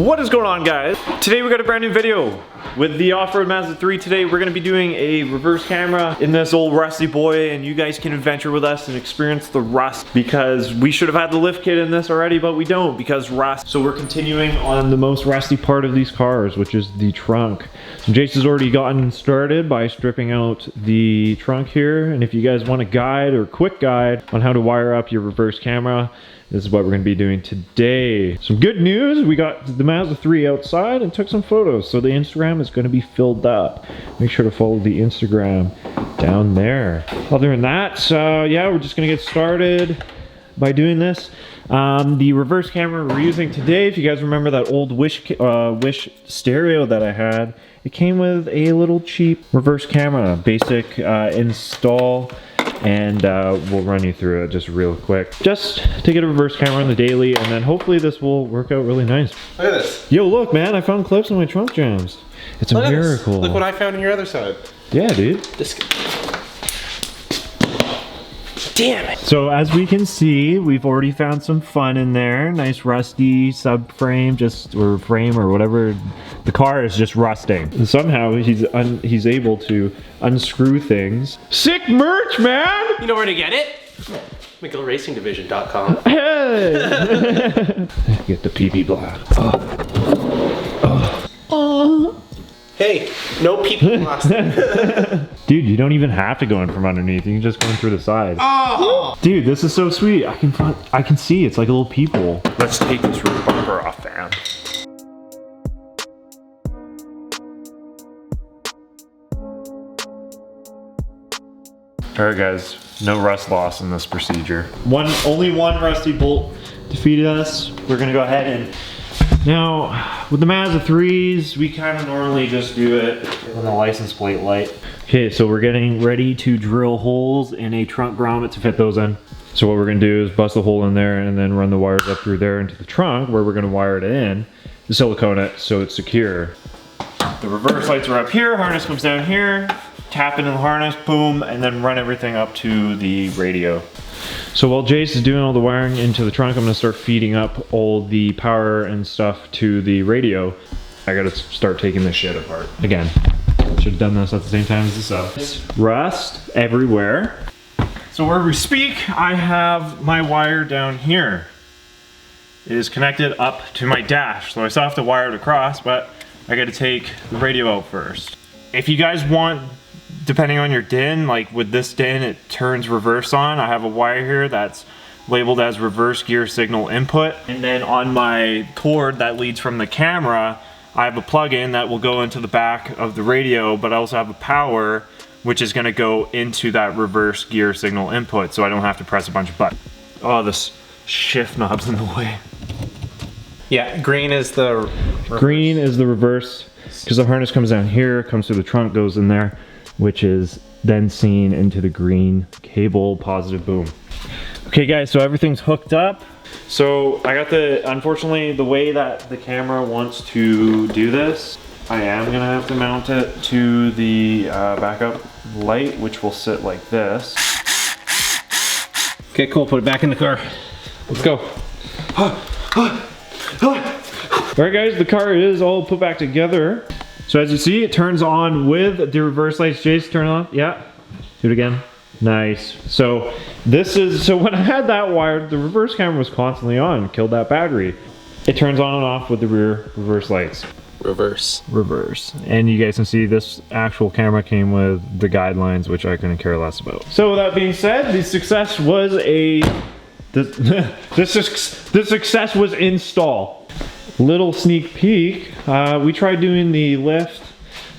What is going on, guys? Today we got a brand new video with the off-road Mazda 3. Today we're gonna be doing a reverse camera in this old rusty boy, and you guys can adventure with us and experience the rust, because we should have had the lift kit in this already, but we don't because rust. So we're continuing on the most rusty part of these cars, which is the trunk. So Jason's already gotten started by stripping out the trunk here, and if you guys want a guide or quick guide on how to wire up your reverse camera, this is what we're going to be doing today. Some good news, we got the Mazda 3 outside and took some photos, so the Instagram is going to be filled up. Make sure to follow the Instagram down there. Other than that, yeah, we're just going to get started by doing this. The reverse camera we're using today, if you guys remember that old Wish stereo that I had, it came with a little cheap reverse camera, basic install. And we'll run you through it just real quick. Just to get a reverse camera on the daily, and then hopefully this will work out really nice. Look at this. Yo, look, man, I found clips in my trunk jams. It's a miracle. Look what I found on your other side. Yeah, dude. Damn it. So as we can see, we've already found some fun in there. Nice rusty subframe, or frame or whatever. The car is just rusting. And somehow he's able to unscrew things. Sick merch, man! You know where to get it? McGillRacingDivision.com. Hey! Get the PB block. Hey, no people blasting. Dude, you don't even have to go in from underneath. You can just go in through the side. Oh! Dude, this is so sweet. I can see it's like a little peephole. Let's take this rear bumper off, fam. Alright guys, no rust loss in this procedure. Only one rusty bolt defeated us. We're gonna go ahead and... Now, with the Mazda 3s, we kind of normally just do it with a license plate light. Okay, so we're getting ready to drill holes in a trunk grommet to fit those in. So what we're gonna do is bust a hole in there and then run the wires up through there into the trunk where we're gonna wire it in to silicone it so it's secure. The reverse lights are up here, harness comes down here, tap into the harness, boom, and then run everything up to the radio. So while Jace is doing all the wiring into the trunk, I'm gonna start feeding up all the power and stuff to the radio. I gotta start taking this shit apart. Again, should have done this at the same time as this up. Rust everywhere. So where we speak, I have my wire down here. It is connected up to my dash, so I still have to wire it across, but I gotta take the radio out first. If you guys want, depending on your DIN, like with this DIN, it turns reverse on. I have a wire here that's labeled as reverse gear signal input. And then on my cord that leads from the camera, I have a plug-in that will go into the back of the radio, but I also have a power, which is gonna go into that reverse gear signal input, so I don't have to press a bunch of buttons. Oh, this shift knob's in the way. Yeah, green is the reverse. Green is the reverse, because the harness comes down here, comes through the trunk, goes in there, which is then seen into the green cable, positive, boom. Okay guys, so everything's hooked up. So I got unfortunately the way that the camera wants to do this, I am gonna have to mount it to the backup light, which will sit like this. Okay, cool, put it back in the car. Let's go. Alright guys, the car is all put back together. So as you see, it turns on with the reverse lights. Jace, turn it on. Yeah. Do it again. Nice. So when I had that wired, the reverse camera was constantly on, killed that battery. It turns on and off with the rear reverse lights. Reverse. And you guys can see this actual camera came with the guidelines, which I couldn't care less about. So with that being said, the success was the success was install. Little sneak peek, we tried doing the lift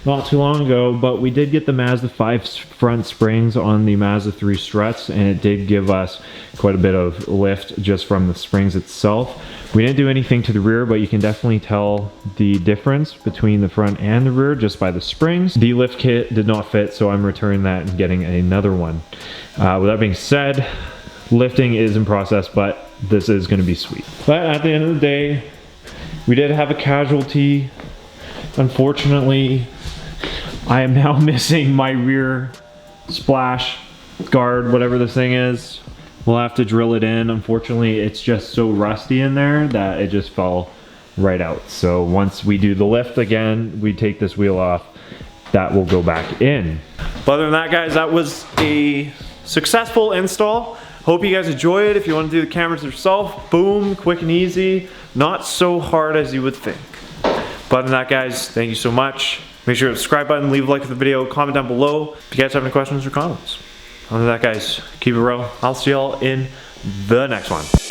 not too long ago, but we did get the Mazda 5 front springs on the Mazda 3 struts, and it did give us quite a bit of lift just from the springs itself. We didn't do anything to the rear, but you can definitely tell the difference between the front and the rear just by the springs. The lift kit did not fit, so I'm returning that and getting another one. With that being said, lifting is in process, but this is going to be sweet. But at the end of the day, we did have a casualty. Unfortunately, I am now missing my rear splash guard, whatever this thing is. We'll have to drill it in. Unfortunately, it's just so rusty in there that it just fell right out. So once we do the lift again, we take this wheel off, that will go back in. But other than that, guys, that was a successful install. Hope you guys enjoy it. If you want to do the cameras yourself, boom, quick and easy. Not so hard as you would think. But other than that, guys, thank you so much. Make sure to subscribe button, leave a like for the video, comment down below if you guys have any questions or comments. Other than that, guys, keep it real. I'll see y'all in the next one.